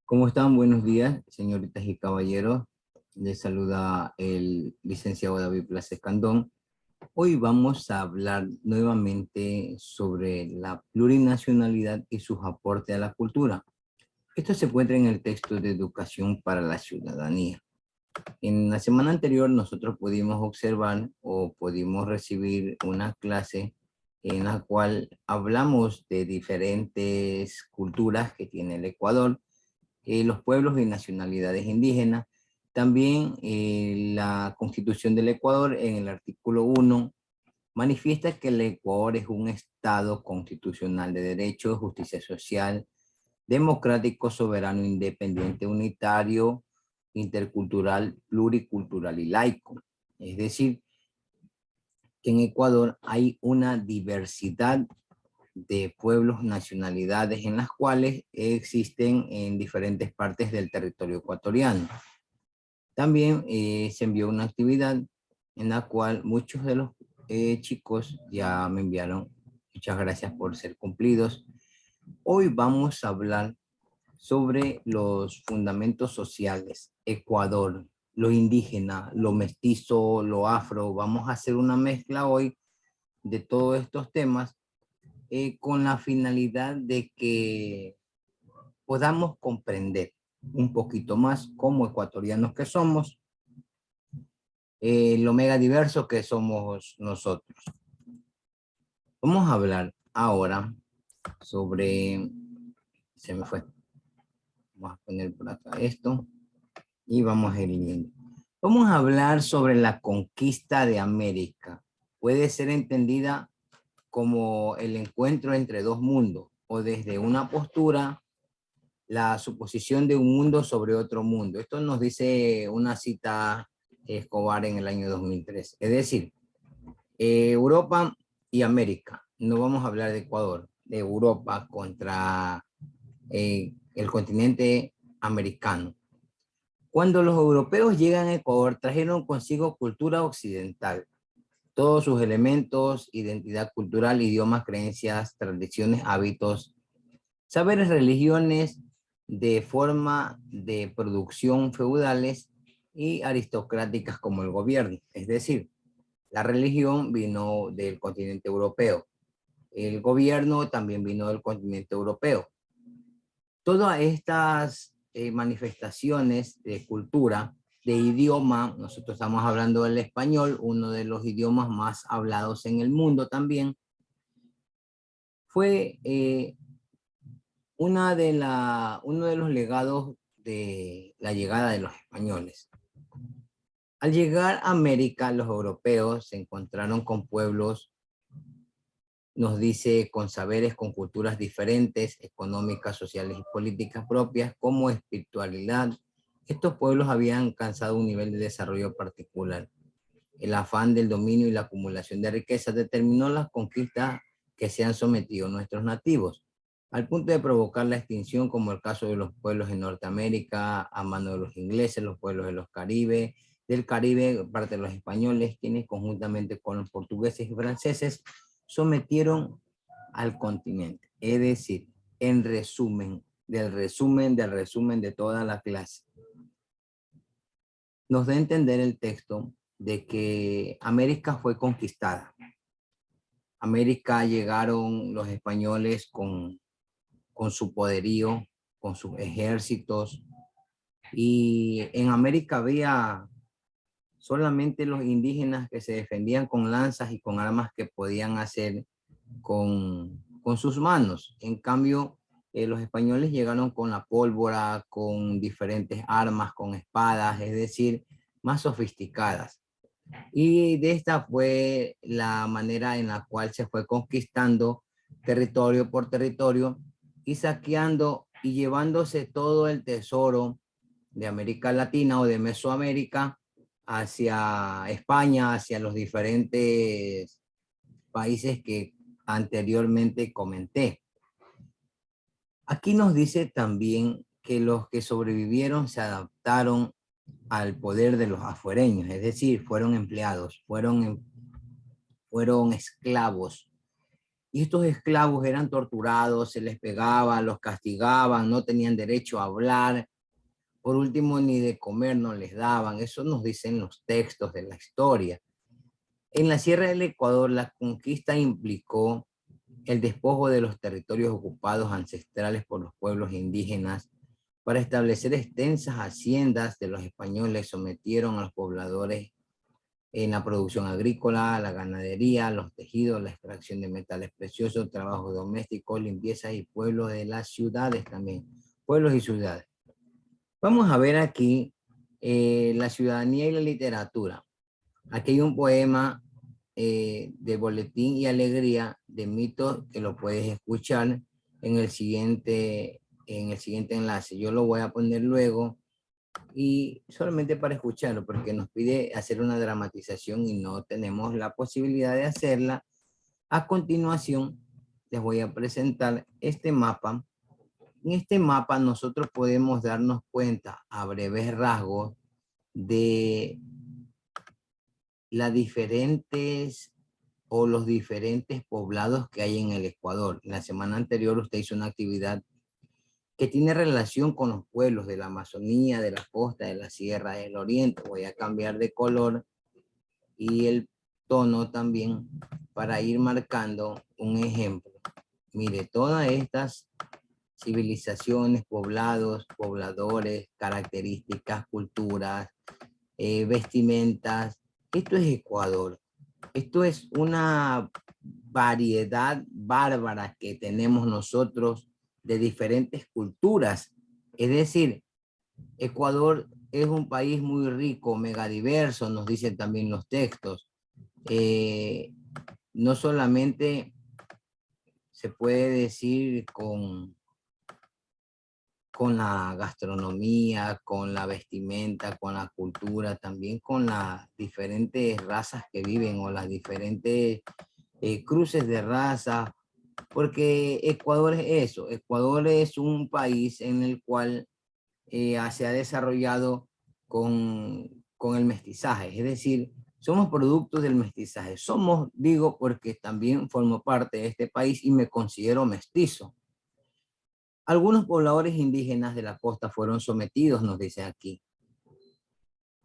¿Cómo están? Buenos días, señoritas y caballeros. Les saluda el licenciado David Plaza Escandón. Hoy vamos a hablar nuevamente sobre la plurinacionalidad y sus aportes a la cultura. Esto se encuentra en el texto de Educación para la Ciudadanía. En la semana anterior nosotros pudimos observar o pudimos recibir una clase en la cual hablamos de diferentes culturas que tiene el Ecuador, los pueblos y nacionalidades indígenas. También la Constitución del Ecuador en el artículo 1 manifiesta que el Ecuador es un Estado constitucional de derecho, justicia social, democrático, soberano, independiente, unitario, intercultural, pluricultural y laico. Es decir, que en Ecuador hay una diversidad de pueblos, nacionalidades en las cuales existen en diferentes partes del territorio ecuatoriano. También se envió una actividad en la cual muchos de los chicos ya me enviaron. Muchas gracias por ser cumplidos. Hoy vamos a hablar sobre los fundamentos sociales, Ecuador, lo indígena, lo mestizo, lo afro. Vamos a hacer una mezcla hoy de todos estos temas con la finalidad de que podamos comprender un poquito más como ecuatorianos que somos, lo mega diverso que somos nosotros. Vamos a hablar ahora sobre, se me fue, vamos a poner por acá esto y vamos a ir viendo. Vamos a hablar sobre la conquista de América. Puede ser entendida como el encuentro entre dos mundos o desde una postura la suposición de un mundo sobre otro mundo. Esto nos dice una cita Escobar en el año 2003. Es decir, Europa y América. No vamos a hablar de Ecuador, de Europa contra el continente americano. Cuando los europeos llegan a Ecuador, trajeron consigo cultura occidental, todos sus elementos, identidad cultural, idiomas, creencias, tradiciones, hábitos, saberes, religiones, de forma de producción feudales y aristocráticas como el gobierno. Es decir, la religión vino del continente europeo. El gobierno también vino del continente europeo. Todas estas manifestaciones de cultura, de idioma, nosotros estamos hablando del español, uno de los idiomas más hablados en el mundo también, fue uno de los legados de la llegada de los españoles. Al llegar a América, los europeos se encontraron con pueblos, nos dice, con saberes, con culturas diferentes, económicas, sociales y políticas propias, como espiritualidad. Estos pueblos habían alcanzado un nivel de desarrollo particular. El afán del dominio y la acumulación de riquezas determinó las conquistas que se han sometido nuestros nativos, al punto de provocar la extinción, como el caso de los pueblos en Norteamérica, a mano de los ingleses, los pueblos de los Caribe, del Caribe, parte de los españoles, quienes conjuntamente con los portugueses y franceses sometieron al continente. Es decir, en resumen, del resumen de toda la clase, nos da a entender el texto de que América fue conquistada. América llegaron los españoles con su poderío, con sus ejércitos, y en América había solamente los indígenas que se defendían con lanzas y con armas que podían hacer con sus manos. En cambio, los españoles llegaron con la pólvora, con diferentes armas, con espadas, es decir, más sofisticadas. Y de esta fue la manera en la cual se fue conquistando territorio por territorio y saqueando y llevándose todo el tesoro de América Latina o de Mesoamérica hacia España, hacia los diferentes países que anteriormente comenté. Aquí nos dice también que los que sobrevivieron se adaptaron al poder de los afuereños, es decir, fueron empleados, fueron esclavos. Y estos esclavos eran torturados, se les pegaba, los castigaban, no tenían derecho a hablar. Por último, ni de comer no les daban. Eso nos dicen los textos de la historia. En la Sierra del Ecuador, la conquista implicó el despojo de los territorios ocupados ancestrales por los pueblos indígenas para establecer extensas haciendas de los españoles. Sometieron a los pobladores en la producción agrícola, la ganadería, los tejidos, la extracción de metales preciosos, trabajo doméstico, limpieza y pueblos de las ciudades también, pueblos y ciudades. Vamos a ver aquí la ciudadanía y la literatura. Aquí hay un poema de Boletín y Alegría de Mitos que lo puedes escuchar en el siguiente enlace. Yo lo voy a poner luego y solamente para escucharlo, porque nos pide hacer una dramatización y no tenemos la posibilidad de hacerla. A continuación, les voy a presentar este mapa. En este mapa nosotros podemos darnos cuenta a breves rasgos de las diferentes o los diferentes poblados que hay en el Ecuador. La semana anterior usted hizo una actividad que tiene relación con los pueblos de la Amazonía, de la costa, de la sierra, del oriente. Voy a cambiar de color y el tono también para ir marcando un ejemplo. Mire, todas estas civilizaciones, poblados, pobladores, características, culturas, vestimentas. Esto es Ecuador. Esto es una variedad bárbara que tenemos nosotros de diferentes culturas. Es decir, Ecuador es un país muy rico, megadiverso, nos dicen también los textos. No solamente se puede decir con la gastronomía, con la vestimenta, con la cultura, también con las diferentes razas que viven o las diferentes cruces de raza, porque Ecuador es eso. Ecuador es un país en el cual se ha desarrollado con el mestizaje, es decir, somos productos del mestizaje. Somos, digo, porque también formo parte de este país y me considero mestizo. Algunos pobladores indígenas de la costa fueron sometidos, nos dice aquí.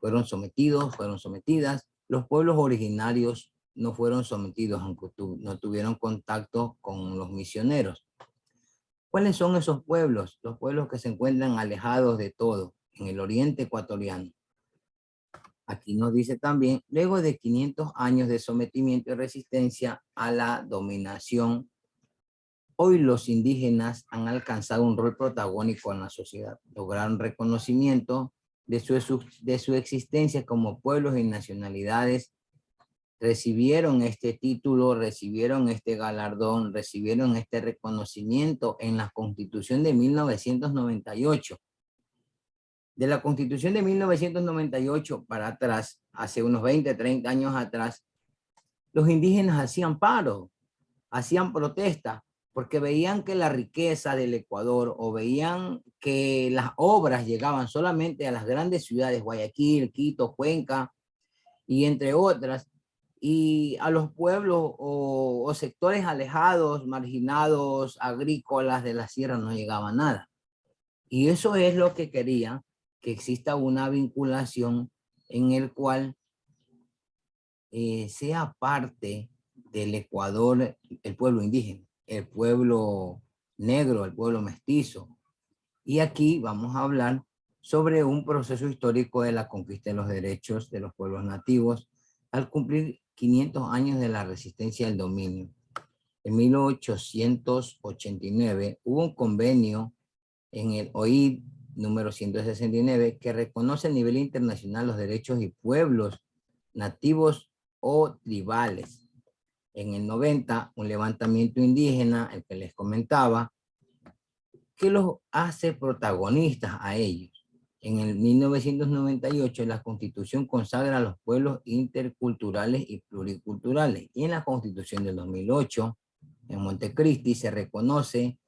Fueron sometidos, fueron sometidas. Los pueblos originarios no fueron sometidos, aunque no tuvieron contacto con los misioneros. ¿Cuáles son esos pueblos? Los pueblos que se encuentran alejados de todo, en el oriente ecuatoriano. Aquí nos dice también, luego de 500 años de sometimiento y resistencia a la dominación, hoy los indígenas han alcanzado un rol protagónico en la sociedad. Lograron reconocimiento de su existencia como pueblos y nacionalidades. Recibieron este título, recibieron este galardón, recibieron este reconocimiento en la Constitución de 1998. De la Constitución de 1998 para atrás, hace unos 20, 30 años atrás, los indígenas hacían paro, hacían protesta, porque veían que la riqueza del Ecuador o veían que las obras llegaban solamente a las grandes ciudades, Guayaquil, Quito, Cuenca, y entre otras, y a los pueblos o sectores alejados, marginados, agrícolas de la sierra no llegaba nada. Y eso es lo que quería, que exista una vinculación en el cual sea parte del Ecuador el pueblo indígena, el pueblo negro, el pueblo mestizo. Y aquí vamos a hablar sobre un proceso histórico de la conquista de los derechos de los pueblos nativos al cumplir 500 años de la resistencia al dominio. En 1889 hubo un convenio en el OID número 169 que reconoce a nivel internacional los derechos y pueblos nativos o tribales. En el 90, un levantamiento indígena, el que les comentaba, que los hace protagonistas a ellos. En el 1998, la Constitución consagra a los pueblos interculturales y pluriculturales. Y en la Constitución del 2008, en Montecristi, se reconoce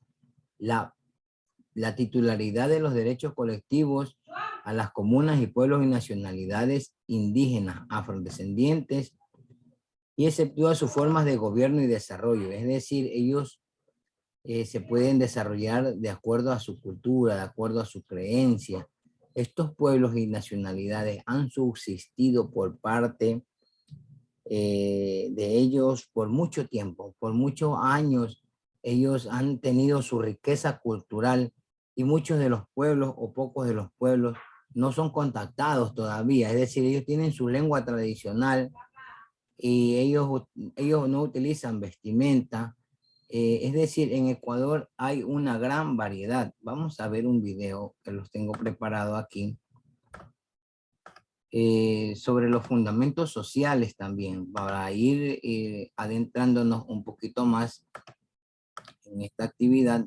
la titularidad de los derechos colectivos a las comunas y pueblos y nacionalidades indígenas, afrodescendientes y exceptúa sus formas de gobierno y desarrollo. Es decir, ellos se pueden desarrollar de acuerdo a su cultura, de acuerdo a su creencia. Estos pueblos y nacionalidades han subsistido por parte de ellos por mucho tiempo, por muchos años. Ellos han tenido su riqueza cultural y muchos de los pueblos o pocos de los pueblos no son contactados todavía. Es decir, ellos tienen su lengua tradicional y ellos no utilizan vestimenta. Es decir, en Ecuador hay una gran variedad. Vamos a ver un video que los tengo preparado aquí sobre los fundamentos sociales también, para ir adentrándonos un poquito más en esta actividad.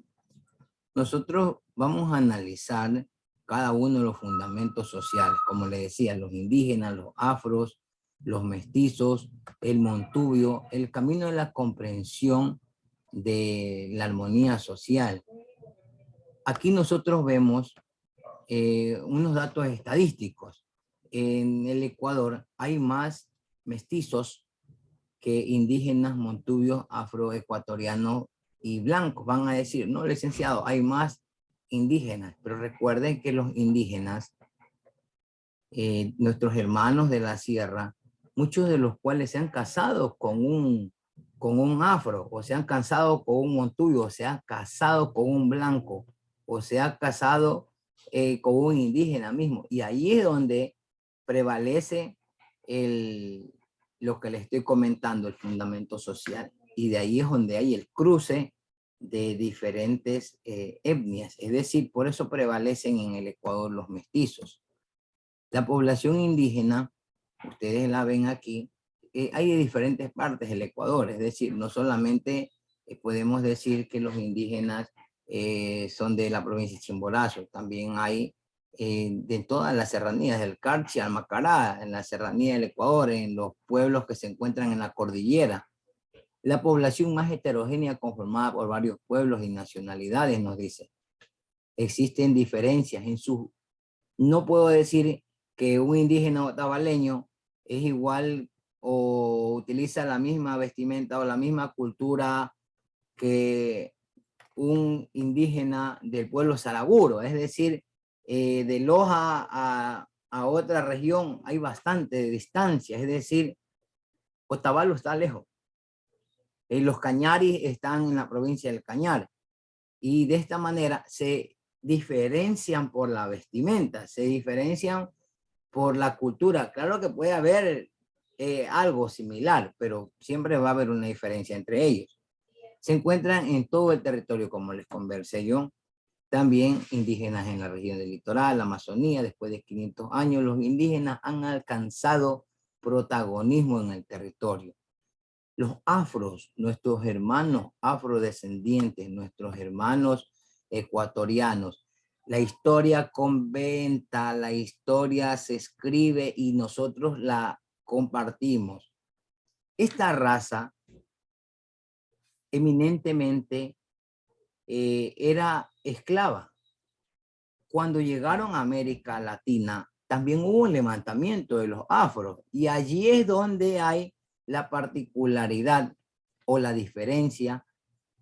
Nosotros vamos a analizar cada uno de los fundamentos sociales, como les decía, los indígenas, los afros, los mestizos, el montubio, el camino de la comprensión de la armonía social. Aquí nosotros vemos unos datos estadísticos. En el Ecuador hay más mestizos que indígenas, montubios, afroecuatorianos y blancos. Van a decir, no, licenciado, hay más indígenas, pero recuerden que los indígenas, nuestros hermanos de la sierra, muchos de los cuales se han casado con un afro, o se han casado con un montubio, o se han casado con un blanco, o se han casado con un indígena mismo. Y ahí es donde prevalece lo que le estoy comentando, el fundamento social. Y de ahí es donde hay el cruce de diferentes etnias. Es decir, por eso prevalecen en el Ecuador los mestizos. La población indígena, ustedes la ven aquí, hay de diferentes partes del Ecuador. Es decir, no solamente podemos decir que los indígenas son de la provincia de Chimborazo, también hay de todas las serranías, del Carchi al Macará, en la serranía del Ecuador, en los pueblos que se encuentran en la cordillera. La población más heterogénea conformada por varios pueblos y nacionalidades, nos dice. Existen diferencias en su... No puedo decir que un indígena otavaleño es igual o utiliza la misma vestimenta o la misma cultura que un indígena del pueblo Saraguro. Es decir, de Loja a otra región hay bastante distancia. Es decir, Otavalo está lejos. Los Cañaris están en la provincia del Cañar. Y de esta manera se diferencian por la vestimenta, se diferencian por la cultura. Claro que puede haber algo similar, pero siempre va a haber una diferencia entre ellos. Se encuentran en todo el territorio, como les conversé yo, también indígenas en la región del litoral, la Amazonía. Después de 500 años, los indígenas han alcanzado protagonismo en el territorio. Los afros, nuestros hermanos afrodescendientes, nuestros hermanos ecuatorianos, la historia conventa, la historia se escribe y nosotros la compartimos. Esta raza eminentemente era esclava. Cuando llegaron a América Latina, también hubo un levantamiento de los afros, y allí es donde hay la particularidad o la diferencia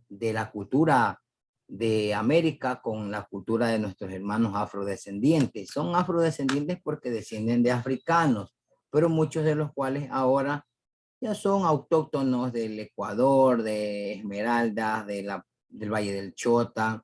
de la cultura de América con la cultura de nuestros hermanos afrodescendientes. Son afrodescendientes porque descienden de africanos, pero muchos de los cuales ahora ya son autóctonos del Ecuador, de Esmeraldas, del Valle del Chota.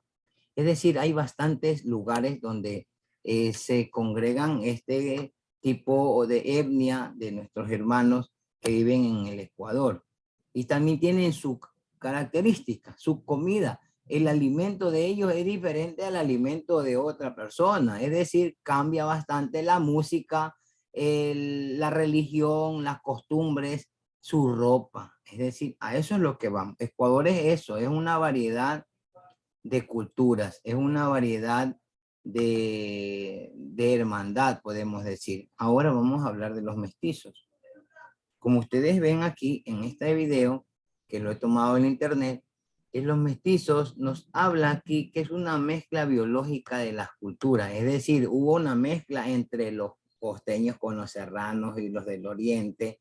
Es decir, hay bastantes lugares donde se congregan este tipo de etnia de nuestros hermanos que viven en el Ecuador. Y también tienen su característica, su comida. El alimento de ellos es diferente al alimento de otra persona. Es decir, cambia bastante la música, la religión, las costumbres, su ropa. Es decir, a eso es lo que vamos. Ecuador es eso, es una variedad de culturas, es una variedad de hermandad, podemos decir. Ahora vamos a hablar de los mestizos. Como ustedes ven aquí en este video, que lo he tomado en internet, los mestizos nos habla aquí que es una mezcla biológica de las culturas. Es decir, hubo una mezcla entre los costeños con los serranos y los del oriente,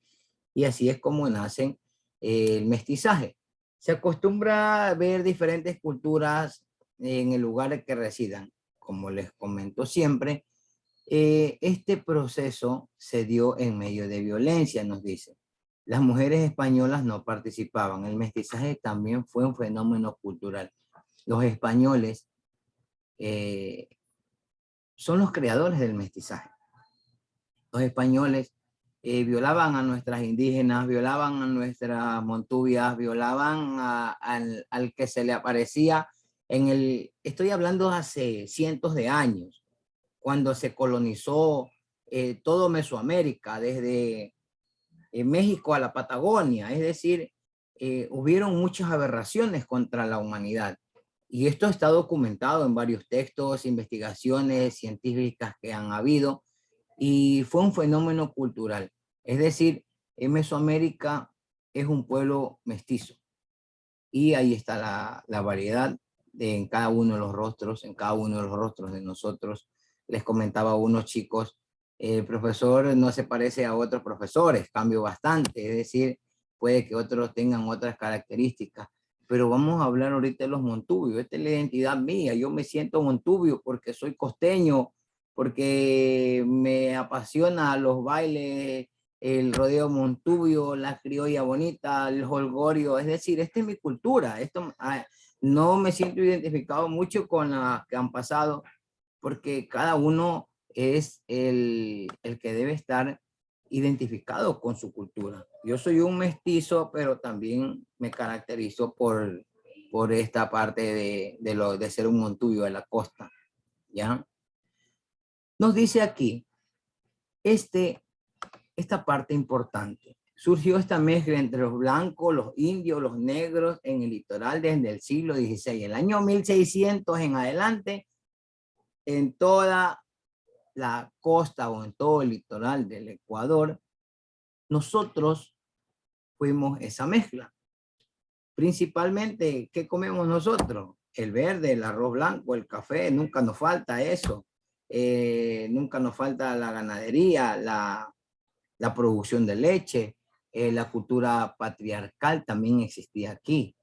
y así es como nace el mestizaje. Se acostumbra a ver diferentes culturas en el lugar en que residan. Como les comento siempre, este proceso se dio en medio de violencia, nos dice. Las mujeres españolas no participaban. El mestizaje también fue un fenómeno cultural. Los españoles eh, son los creadores del mestizaje. Los españoles violaban a nuestras indígenas, violaban a nuestras montubias, violaban al que se le aparecía estoy hablando hace cientos de años, cuando se colonizó todo Mesoamérica, desde México a la Patagonia, es decir, hubieron muchas aberraciones contra la humanidad. Y esto está documentado en varios textos, investigaciones científicas que han habido, y fue un fenómeno cultural. Es decir, en Mesoamérica es un pueblo mestizo, y ahí está la variedad en cada uno de los rostros, en cada uno de los rostros de nosotros. Les comentaba a unos chicos, el profesor no se parece a otros profesores, cambio bastante, es decir, puede que otros tengan otras características, pero vamos a hablar ahorita de los montubios. Esta es la identidad mía, yo me siento montubio porque soy costeño, porque me apasiona los bailes, el rodeo montubio, la criolla bonita, el holgorio, es decir, esta es mi cultura. No me siento identificado mucho con las que han pasado, porque cada uno es el que debe estar identificado con su cultura. Yo soy un mestizo, pero también me caracterizo por esta parte de ser un montubio de la costa, ¿ya? Nos dice aquí, esta parte importante. Surgió esta mezcla entre los blancos, los indios, los negros en el litoral desde el siglo XVI. El año 1600 en adelante, en toda la costa o en todo el litoral del Ecuador, nosotros fuimos esa mezcla. Principalmente, ¿qué comemos nosotros? El verde, el arroz blanco, el café, nunca nos falta eso. Nunca nos falta la ganadería, la producción de leche, la cultura patriarcal también existía aquí.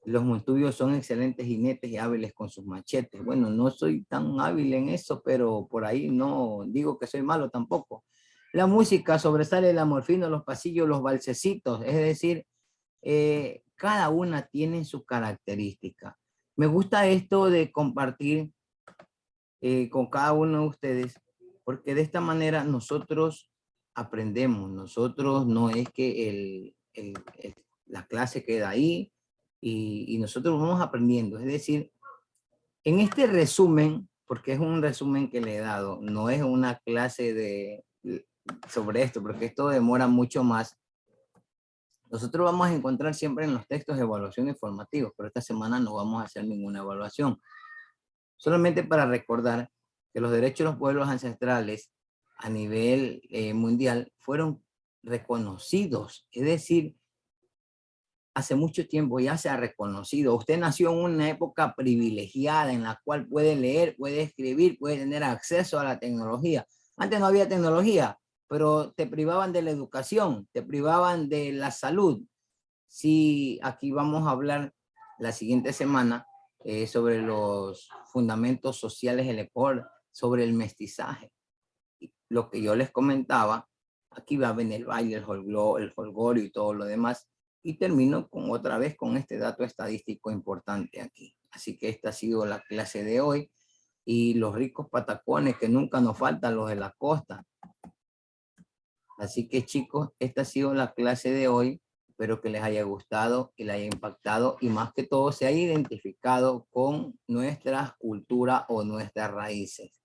Los montubios son excelentes jinetes y hábiles con sus machetes. Bueno, no soy tan hábil en eso, pero por ahí no digo que soy malo tampoco. La música sobresale el amorfino, los pasillos, los balsecitos, es decir, cada una tiene su característica. Me gusta esto de compartir con cada uno de ustedes, porque de esta manera nosotros aprendemos. Nosotros no es que la clase queda ahí y nosotros vamos aprendiendo. Es decir, en este resumen, porque es un resumen que le he dado, no es una clase sobre esto, porque esto demora mucho más. Nosotros vamos a encontrar siempre en los textos de evaluación informativos, pero esta semana no vamos a hacer ninguna evaluación. Solamente para recordar que los derechos de los pueblos ancestrales a nivel mundial fueron reconocidos. Es decir, hace mucho tiempo ya se ha reconocido. Usted nació en una época privilegiada en la cual puede leer, puede escribir, puede tener acceso a la tecnología. Antes no había tecnología, pero te privaban de la educación, te privaban de la salud. Sí, aquí vamos a hablar la siguiente semana sobre los fundamentos sociales del Ecuador, sobre el mestizaje. Lo que yo les comentaba, aquí va a venir el baile, el folgorio y todo lo demás, y termino otra vez con este dato estadístico importante aquí. Así que esta ha sido la clase de hoy, y los ricos patacones que nunca nos faltan, los de la costa. Así que chicos, esta ha sido la clase de hoy. Espero que les haya gustado y les haya impactado, y más que todo se haya identificado con nuestra cultura o nuestras raíces.